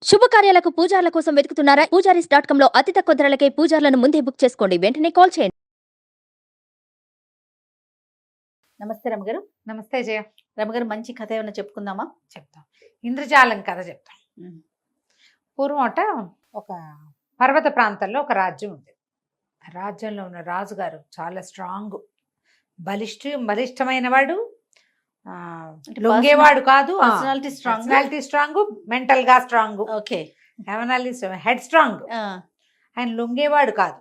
శుభకార్యాలకు పూజార్ల కోసం వెతుకుతున్నారా? పూజారీస్.com లో అతి తక్కువ ధరలకే పూజార్లను ముందే బుక్ చేసుకోండి. వెంటనే కాల్ చేయండి. నమస్తే రమగారు. నమస్తే జయ. రమగారు, మంచి కథ ఏమైనా చెప్పుకుందామా? చెప్తాం. ఇంద్రజాలం కథ చెప్తాం. పూర్వమట ఒక పర్వత ప్రాంతంలో ఒక రాజ్యం ఉంది. రాజ్యంలో ఉన్న రాజుగారు చాలా స్ట్రాంగ్, బలిష్టమైన వాడు, లొంగేవాడు కాదు. పర్సనాలిటీ స్ట్రాంగ్, మెంటల్ గా స్ట్రాంగ్. ఓకే. Head strong. ఆయన లొంగేవాడు కాదు.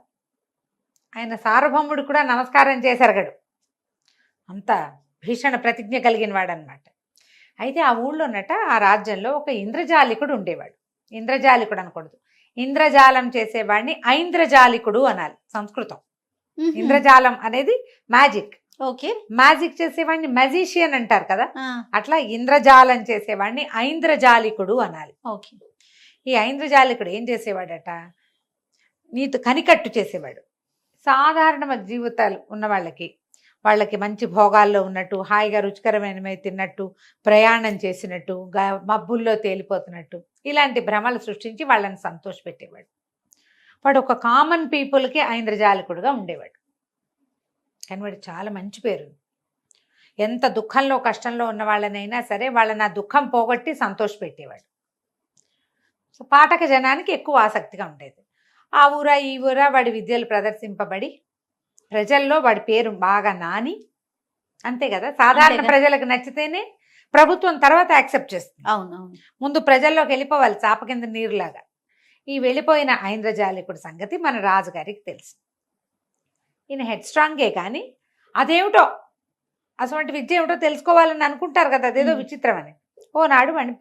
ఆయన సార్వభౌముడు కూడా నమస్కారం చేసరగడు. అంత భీషణ ప్రతిజ్ఞ కలిగిన వాడు అనమాట. అయితే ఆ ఊళ్ళోనట, ఆ రాజ్యంలో ఒక ఇంద్రజాలికుడు ఉండేవాడు. ఇంద్రజాలికుడు అనకూడదు, ఇంద్రజాలం చేసేవాడిని ఐంద్రజాలికుడు అనాలి సంస్కృతం. ఇంద్రజాలం అనేది మ్యాజిక్. ఓకే. మ్యాజిక్ చేసేవాడిని మ్యాజిషియన్ అంటారు కదా, అట్లా ఇంద్రజాలం చేసేవాడిని ఐంద్రజాలికుడు అనాలి. ఓకే. ఈ ఐంద్రజాలికుడు ఏం చేసేవాడట, నీతో కనికట్టు చేసేవాడు. సాధారణ జీవితాలు ఉన్న వాళ్ళకి మంచి భోగాల్లో ఉన్నట్టు, హాయిగా రుచికరమైనవి తిన్నట్టు, ప్రయాణం చేసినట్టు, మబ్బుల్లో తేలిపోతున్నట్టు, ఇలాంటి భ్రమలు సృష్టించి వాళ్ళని సంతోషపెట్టేవాడు. వాడు ఒక కామన్ పీపుల్కి ఐంద్రజాలికుడుగా ఉండేవాడు. కానీ వాడు చాలా మంచి పేరు. ఎంత దుఃఖంలో కష్టంలో ఉన్న వాళ్ళనైనా సరే వాళ్ళని ఆ దుఃఖం పోగొట్టి సంతోషపెట్టేవాడు. సో పాఠక జనానికి ఎక్కువ ఆసక్తిగా ఉండేది. ఆ ఊరా ఈ ఊరా వాడి విద్యలు ప్రదర్శింపబడి ప్రజల్లో వాడి పేరు బాగా నాని, అంతే కదా, సాధారణ ప్రజలకు నచ్చితేనే ప్రభుత్వం తర్వాత యాక్సెప్ట్ చేస్తుంది. అవునవును. ముందు ప్రజల్లోకి వెళ్ళిపోవాలి చాప కింద నీరులాగా. ఈ వెళ్ళిపోయిన ఐంద్రజాలికుడి సంగతి మన రాజుగారికి తెలుసు. ఈయన హెడ్ స్ట్రాంగే, కానీ అదేమిటో అటువంటి విద్య ఏమిటో తెలుసుకోవాలని అనుకుంటారు కదా, అదేదో విచిత్రం అని. ఓనాడు వాడిని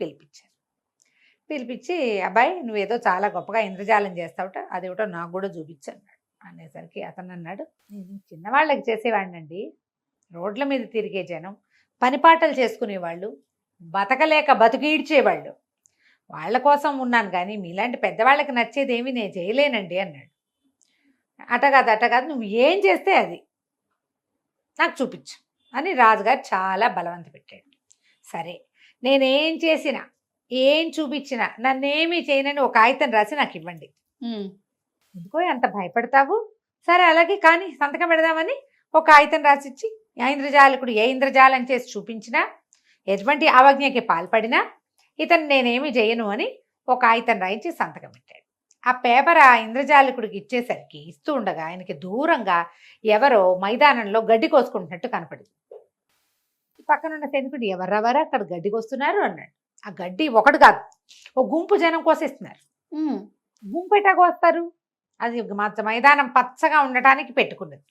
పిలిపించి అబ్బాయి, నువ్వేదో చాలా గొప్పగా ఇంద్రజాలం చేస్తావుట, అదేమిటో నాకు కూడా చూపించన్నాడు. అనేసరికి అతను అన్నాడు, నేను చిన్నవాళ్ళకి చేసేవాడినండి. రోడ్ల మీద తిరిగే జనం, పనిపాటలు చేసుకునేవాళ్ళు, బతకలేక బతుకీడ్చేవాళ్ళు, వాళ్ళ కోసం ఉన్నాను, కానీ మీలాంటి పెద్దవాళ్ళకి నచ్చేది ఏమి నేను చేయలేనండి అన్నాడు. అటకాదు, నువ్వు ఏం చేస్తే అది నాకు చూపించు అని రాజుగారు చాలా బలవంత పెట్టాడు. సరే, నేనేం చేసినా ఏం చూపించినా నన్నేమీ చేయనని ఒక కాగితం రాసి నాకు ఇవ్వండి. ఎందుకో ఎంత భయపడతావు? సరే అలాగే, కానీ సంతకం పెడదామని ఒక కాగితం రాసిచ్చి, ఇంద్రజాలికుడు ఏ ఇంద్రజాలం చేసి చూపించినా, ఎటువంటి అవజ్ఞకి పాల్పడినా ఇతను నేనేమి చేయను అని ఒక కాగితం రాయించి సంతకం పెట్టాడు. ఆ పేపర్ ఆ ఇంద్రజాలికుడికి ఇస్తూ ఉండగా ఆయనకి దూరంగా ఎవరో మైదానంలో గడ్డి కోసుకుంటున్నట్టు కనపడింది. పక్కనున్న సైనికుడు, ఎవరెవరు అక్కడ గడ్డి కోస్తున్నారు అన్నాడు. ఆ గడ్డి ఒకటి కాదు, ఓ గుంపు జనం కోసేస్తున్నారు. గుంపు ఎట్టా కోస్తారు? అది మైదానం పచ్చగా ఉండటానికి పెట్టుకున్నది.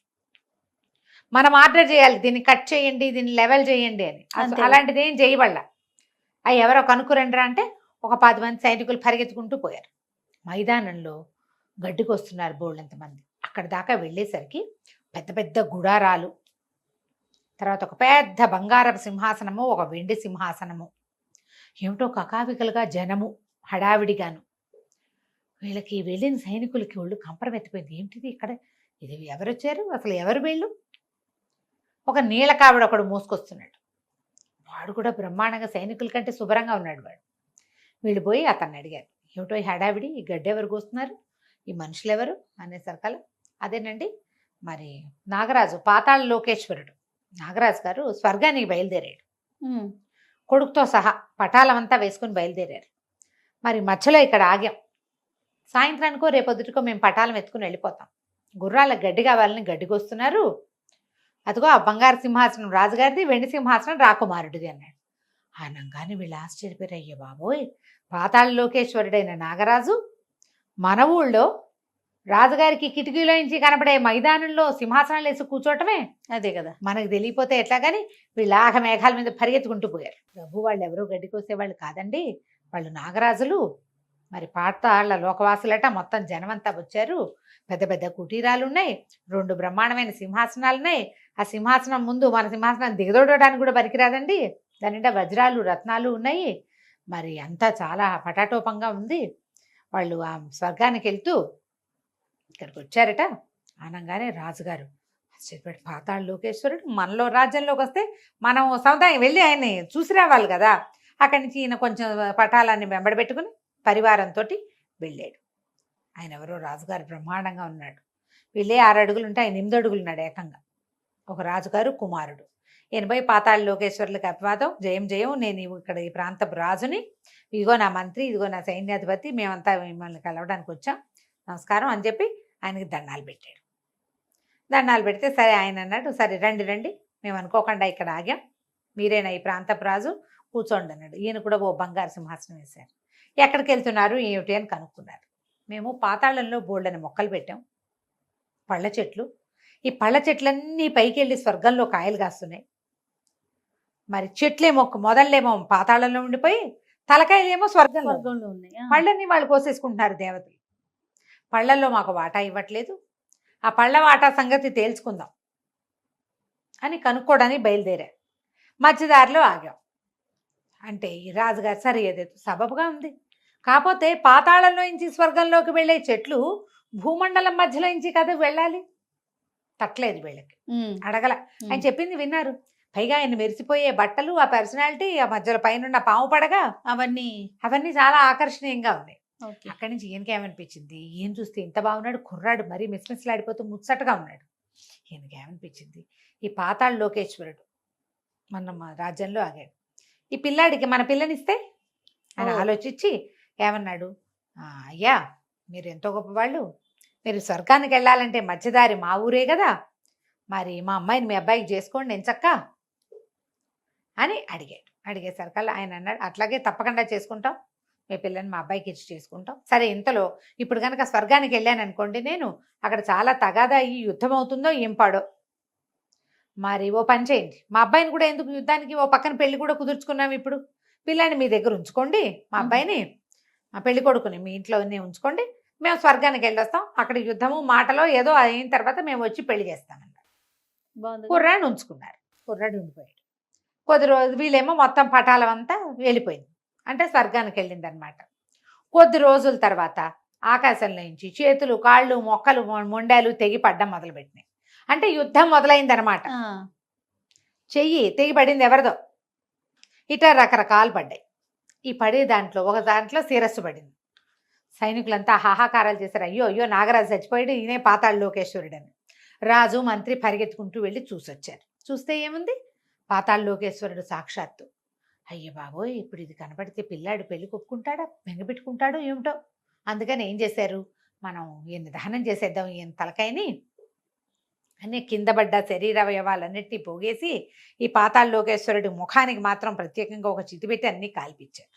మనం ఆర్డర్ చేయాలి, దీన్ని కట్ చేయండి, దీన్ని లెవెల్ చేయండి అని. అలాంటిది ఏం చేయబళ్ళ. అవి ఎవరో కనుక్కురండ్రా అంటే ఒక 10 మంది సైనికులు పరిగెత్తుకుంటూ పోయారు. మైదానంలో గడ్డికి వస్తున్నారు బోళ్ళంతమంది. అక్కడ దాకా వెళ్ళేసరికి పెద్ద పెద్ద గుడారాలు, తర్వాత ఒక పెద్ద బంగారపు సింహాసనము, ఒక వెండి సింహాసనము, ఏమిటో కకావికలుగా జనము హడావిడిగాను. వీళ్ళకి వెళ్ళిన సైనికులకి ఒళ్ళు కంపరమెత్తిపోయింది. ఏమిటిది ఇక్కడ, ఇది ఎవరు వచ్చారు, అసలు ఎవరు వీళ్ళు? ఒక నీళ్ళ కావిడ ఒకడు మోసుకొస్తున్నాడు. వాడు కూడా బ్రహ్మాండంగా సైనికుల కంటే శుభ్రంగా ఉన్నాడు. వీళ్ళు పోయి అతన్ని అడిగారు, ఏమిటో ఈ హడావిడి, ఈ గడ్డి ఎవరు కోస్తున్నారు, ఈ మనుషులు ఎవరు అనేసరికల, అదేనండి మరి నాగరాజు, పాతాళ లోకేశ్వరుడు నాగరాజు గారు స్వర్గానికి బయలుదేరాడు. కొడుకుతో సహా పటాలమంతా వేసుకుని బయలుదేరారు. మరి మధ్యలో ఇక్కడ ఆగాం. సాయంత్రానికో రేపొద్దుటికో మేము పటాలం ఎత్తుకుని వెళ్ళిపోతాం. గుర్రాలకు గడ్డి కావాలని గడ్డికొస్తున్నారు. అదిగో ఆ బంగారు సింహాసనం రాజుగారిది, వెండి సింహాసనం రాకుమారుడిది అన్నాడు. అనగానే వీళ్ళు ఆశ్చర్యపోయారు. అయ్యో బాబోయ్, పాతాళ లోకేశ్వరుడైన నాగరాజు మన ఊళ్ళో రాజుగారికి కిటికీలో నుంచి కనపడే మైదానంలో సింహాసనాలు వేసి కూర్చోవటమే, అదే కదా, మనకు తెలియపోతే ఎట్లా. కానీ వీళ్ళు ఆగ మేఘాల మీద పరిగెత్తుకుంటూ పోయారు. ప్రభు, వాళ్ళు ఎవరో గడ్డి కోసేవాళ్ళు కాదండి, వాళ్ళు నాగరాజులు. మరి పాతాళ లోకవాసులట, మొత్తం జనమంతా వచ్చారు. పెద్ద పెద్ద కుటీరాలు ఉన్నాయి, 2 బ్రహ్మాండమైన సింహాసనాలు ఉన్నాయి. ఆ సింహాసనం ముందు మన సింహాసనం దిగదొడడానికి కూడా పనికిరాదండి, దాని నిండా వజ్రాలు రత్నాలు ఉన్నాయి. మరి అంతా చాలా పటాటోపంగా ఉంది. వాళ్ళు ఆ స్వర్గానికి వెళ్తూ ఇక్కడికి వచ్చారట. అనగానే రాజుగారు ఆశ్చర్యపడి, పాతాళ లోకేశ్వరుడు మనలో రాజ్యంలోకి వస్తే మనం సముదాయం వెళ్ళి ఆయన్ని చూసి రావాలి కదా. అక్కడి నుంచి ఈయన కొంచెం పటాలాన్ని వెంబడబెట్టుకుని పరివారంతో వెళ్ళాడు. ఆయన ఎవరో రాజుగారు బ్రహ్మాండంగా ఉన్నాడు. వీళ్ళే 6 అడుగులు ఉంటే ఆయన 8 అడుగులు ఉన్నాడు ఏకంగా. ఒక రాజుగారు కుమారుడు. 80 పాతాళ లోకేశ్వరులకు అపవాదం, జయం జయం, నేను ఇక్కడ ఈ ప్రాంతపు రాజుని, ఇదిగో నా మంత్రి, ఇదిగో నా సైన్యాధిపతి, మేమంతా మిమ్మల్ని కలవడానికి వచ్చాం, నమస్కారం అని చెప్పి ఆయనకి దండాలు పెట్టాడు. దండాలు పెడితే సరే ఆయన అన్నాడు, సరే రండి రండి, మేము అనుకోకుండా ఇక్కడ ఆగాం, మీరేనా ఈ ప్రాంతపు రాజు, కూర్చోండి అన్నాడు. ఈయన కూడా ఓ బంగారు సింహాసనం వేశారు. ఎక్కడికి వెళ్తున్నారు ఏమిటి అని కనుక్కున్నారు. మేము పాతాళంలో బోల్డని మొక్కలు పెట్టాం, పళ్ళ చెట్లు, ఈ పళ్ళ చెట్లన్నీ పైకి వెళ్ళి స్వర్గంలో కాయలు కాస్తున్నాయి. మరి చెట్లేమో మొదళ్ళేమో పాతాళంలో ఉండిపోయి తలకాయలేమో స్వర్గంలో ఉన్నాయి. పళ్ళని వాళ్ళు కోసేసుకుంటున్నారు దేవతలు. పళ్ళల్లో మాకు వాటా ఇవ్వట్లేదు, ఆ పళ్ళ వాటా సంగతి తేల్చుకుందాం అని కనుక్కోవడానికి బయలుదేరా. మధ్యదారిలో ఆగాం. అంటే ఈ రాజుగారు సరే ఏదైతే సబబుగా ఉంది, కాకపోతే పాతాళంలో నుంచి స్వర్గంలోకి వెళ్ళే చెట్లు భూమండలం మధ్యలో నుంచి కదా వెళ్ళాలి, తట్టలేదు వీళ్ళకి, అడగల. ఆయన చెప్పింది విన్నారు. పైగా ఆయన మెరిసిపోయే బట్టలు, ఆ పర్సనాలిటీ, ఆ మధ్యలో పైన పాము పడగ, అవన్నీ చాలా ఆకర్షణీయంగా ఉన్నాయి. అక్కడి నుంచి ఈయనకి ఏమనిపించింది, ఈయన చూస్తే ఇంత బాగున్నాడు, కుర్రాడు మరీ మిస్మిస్లాడిపోతూ ముచ్చటగా ఉన్నాడు. ఈయనకి ఏమనిపించింది, ఈ పాతాళ లోకేశ్వరుడు మన రాజ్యంలో ఆగాడు, ఈ పిల్లాడికి మన పిల్లనిస్తే అని ఆలోచించి ఏమన్నాడు, అయ్యా మీరు ఎంతో గొప్పవాళ్ళు, మీరు స్వర్గానికి వెళ్ళాలంటే మధ్యదారి మా ఊరే కదా, మరి మా అమ్మాయిని మీ అబ్బాయికి చేసుకోండి ఎంచక్క అని అడిగాడు. అడిగేసరికల్లా ఆయన అన్నాడు, అట్లాగే తప్పకుండా చేసుకుంటాం, మీ పిల్లని మా అబ్బాయికి ఇచ్చి చేసుకుంటాం. సరే ఇంతలో ఇప్పుడు కనుక స్వర్గానికి వెళ్ళాను అనుకోండి, నేను అక్కడ చాలా తగాదా ఈ యుద్ధం అవుతుందో ఏం పాడో, మరి ఓ పని చేయండి, మా అబ్బాయిని కూడా ఎందుకు యుద్ధానికి, ఓ పక్కన పెళ్లి కూడా కుదుర్చుకున్నాం, ఇప్పుడు పిల్లాన్ని మీ దగ్గర ఉంచుకోండి, మా అబ్బాయిని, మా పెళ్లి కొడుకుని మీ ఇంట్లోనే ఉంచుకోండి, మేము స్వర్గానికి వెళ్ళొస్తాం, అక్కడ యుద్ధము మాటలో ఏదో అయిన తర్వాత మేము వచ్చి పెళ్లి చేస్తామన్నారు. కుర్రాడిని ఉంచుకున్నారు. కుర్రాడు ఉండిపోయాడు. కొద్ది రోజు వీళ్ళేమో మొత్తం పటాలం అంతా వెళ్ళిపోయింది, అంటే స్వర్గానికి వెళ్ళింది అనమాట. కొద్ది రోజుల తర్వాత ఆకాశంలో నుంచి చేతులు కాళ్ళు మొక్కలు మొండాలు తెగి పడ్డం మొదలుపెట్టినాయి. అంటే యుద్ధం మొదలైందనమాట. చెయ్యి తెగి పడింది ఎవరిదో, ఇట రకరకాలు పడ్డాయి. ఈ పడే దాంట్లో ఒక దాంట్లో శిరస్సు పడింది. సైనికులంతా హాహాకారాలు చేశారు, అయ్యో అయ్యో నాగరాజు చచ్చిపోయాడు, ఈయనే పాతాళ లోకేశ్వరుడు అని. రాజు మంత్రి పరిగెత్తుకుంటూ వెళ్ళి చూసొచ్చారు. చూస్తే ఏముంది, పాతాళ లోకేశ్వరుడు సాక్షాత్తు. అయ్యో బాబోయ్, ఇప్పుడు ఇది కనపడితే పిల్లాడు పెళ్లి కొప్పుకుంటాడా, బెంగపెట్టుకుంటాడో ఏమిటో, అందుకని ఏం చేశారు, మనం ఈయన దహనం చేసేద్దాం ఈయన తలకాయని అని కింద పడ్డ శరీర అవయవాలన్నిటినీ పోగేసి ఈ పాతాళ లోకేశ్వరుడి ముఖానికి మాత్రం ప్రత్యేకంగా ఒక చితి పెట్టి అన్నీ కాల్పించారు.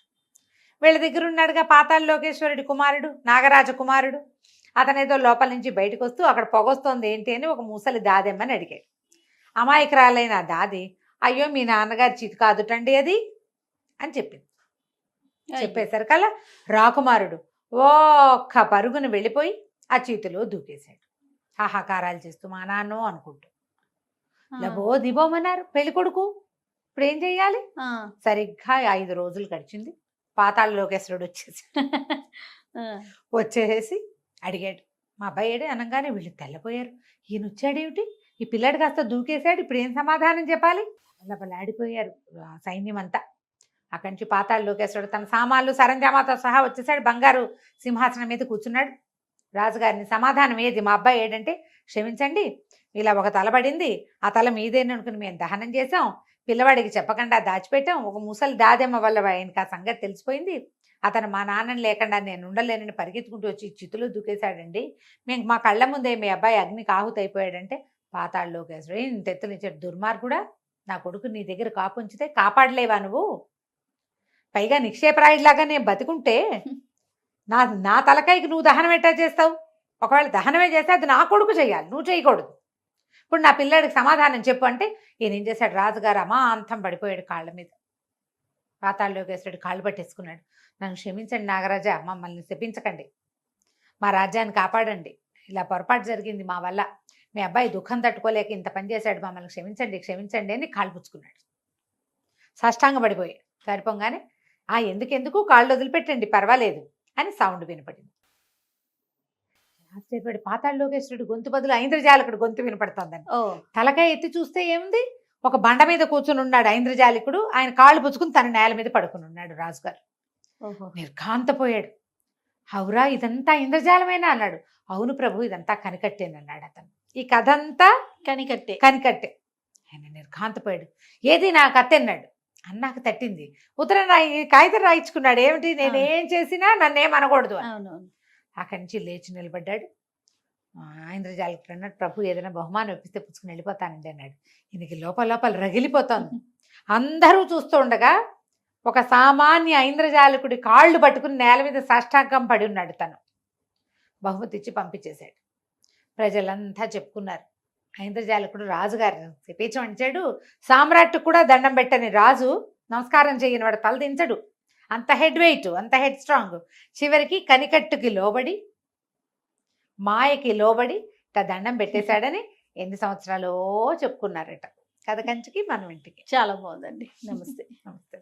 వీళ్ళ దగ్గర ఉన్నాడుగా పాతాళ లోకేశ్వరుడి కుమారుడు, నాగరాజ కుమారుడు, అతనేదో లోపల నుంచి బయటకు వస్తూ అక్కడ పొగొస్తోంది ఏంటి అని ఒక ముసలి దాదెమ్మని అడిగాడు. అమాయకురాలైన ఆ దాది, అయ్యో మీ నాన్నగారి చితి కాదుటండి అది అని చెప్పింది. చెప్పేసరికల్లా రాకుమారుడు ఒక్క పరుగును వెళ్ళిపోయి ఆ చీతిలో దూకేశాడు, హాహాకారాలు చేస్తూ మా నాన్నో అనుకుంటూ. లబో దిబోమన్నారు పెళ్లి కొడుకు. ఇప్పుడు ఏం చెయ్యాలి, సరిగ్గా 5 రోజులు గడిచింది. పాతాళ లోకేశ్వరుడు వచ్చేసి అడిగాడు, మా అబ్బాయి ఏడే అనగానే వీళ్ళు తెల్లపోయారు. ఈయన వచ్చాడేమిటి, ఈ పిల్లాడు కాస్త దూకేశాడు, ఇప్పుడు ఏం సమాధానం చెప్పాలి, ఆడిపోయారు సైన్యం అంతా. అక్కడి నుంచి పాతాళ లోకేశ్వరుడు తన సామాన్లు సరంజామాతో సహా వచ్చేసాడు, బంగారు సింహాసనం మీద కూర్చున్నాడు. రాజుగారిని సమాధానం ఏది, మా అబ్బాయి ఏడంటే, క్షమించండి ఇలా ఒక తల పడింది, ఆ తల మీదేననుకుని మేము దహనం చేసాం, పిల్లవాడికి చెప్పకుండా దాచిపెట్టాం, ఒక ముసలి దాదెమ్మ వల్ల ఆయనకి ఆ సంగతి తెలిసిపోయింది, అతను మా నాన్నని లేకుండా నేను ఉండలేనని పరిగెత్తుకుంటూ వచ్చి చితులు దూకేశాడండి, మేము మా కళ్ళ ముందే మీ అబ్బాయి అగ్నికి ఆహుతి అయిపోయాడంటే పాతాళ లోకేశ్వరుడు ఇంత ఎత్తునిచ్చాడు, దుర్మార్గుడా, నా కొడుకు నీ దగ్గర కాపుంచితే కాపాడలేవా నువ్వు, పైగా నిక్షేపరాయిలాగా నేను బతికుంటే నా తలకాయకి నువ్వు దహనం ఎట్టా చేస్తావు, ఒకవేళ దహనమే చేస్తే అది నా కొడుకు చేయాలి, నువ్వు చేయకూడదు, ఇప్పుడు నా పిల్లాడికి సమాధానం చెప్పు అంటే ఈయన ఏం చేశాడు, రాజుగారు అమాంతం పడిపోయాడు కాళ్ళ మీద. పాతాళ లోకేశ్వరుడు కాళ్ళు పట్టేసుకున్నాడు, నన్ను క్షమించండి నాగరాజా, మమ్మల్ని శపించకండి, మా రాజ్యాన్ని కాపాడండి, ఇలా పొరపాటు జరిగింది మా వల్ల, మీ అబ్బాయి దుఃఖం తట్టుకోలేక ఇంత పని చేశాడు, మమ్మల్ని క్షమించండి క్షమించండి అని కాళ్ళు పుచ్చుకున్నాడు. సాష్టాంగ పడిపోయాడు. సరిపోగానే ఎందుకెందుకు కాళ్ళు వదిలిపెట్టండి పర్వాలేదు అని సౌండ్ వినపడింది. ఆశ్చర్యపడి పాతాళ లోకేశ్వరుడు గొంతు బదులు ఐంద్రజాలికుడు గొంతు వినపడుతోందని తలకాయ ఎత్తి చూస్తే ఏముంది, ఒక బండ మీద కూర్చుని ఉన్నాడు ఐంద్రజాలికుడు, ఆయన కాళ్ళు పుచ్చుకుని తన నేల మీద పడుకుని ఉన్నాడు రాజుగారు. ఓహో. నిర్ఘాంతపోయాడు. హౌరా ఇదంతా ఇంద్రజాలమేనా అన్నాడు. అవును ప్రభు, ఇదంతా కనికట్టేనన్నాడు అతను. ఈ కథ అంతా కనికట్టే. కనికట్టే. ఆయన నిర్ఘాంతపోయాడు. ఏది నా కత్తి అన్నాడు. అన్నాక తట్టింది. ఉత్తరం కాగితం రాయించుకున్నాడు. ఏమిటి, నేనేం చేసినా నన్నేం అనకూడదు అని. అవునవును. అక్కడి నుంచి లేచి నిలబడ్డాడు. ఇంద్రజాలికుడు అన్నాడు, ప్రభు ఏదైనా బహుమానం ఇప్పిస్తే పుచ్చుకుని వెళ్ళిపోతానండి అన్నాడు. ఈయనకి లోపల లోపల రగిలిపోతోంది. అందరూ చూస్తూ ఉండగా ఒక సామాన్య ఐంద్రజాలికుడి కాళ్ళు పట్టుకుని నేల మీద సాష్టాంగం పడి ఉన్నాడు. తను బహుమతి ఇచ్చి పంపించేశాడు. ప్రజలంతా చెప్పుకున్నారు, ఐంద్రజాలికుడు రాజుగారు శపించమంచాడు. సామ్రాట్టు కూడా దండం పెట్టని రాజు నమస్కారం చేయని వాడు తలదించడు. అంత హెడ్ వెయిట్, అంత హెడ్ స్ట్రాంగ్. చివరికి కనికట్టుకి లోబడి, మాయకి లోబడి దండం పెట్టేశాడని ఎన్ని సంవత్సరాలో చెప్పుకున్నారట. కథ కంచికి మనం ఇంటికి. చాలా బాగుందండి. నమస్తే. నమస్తే.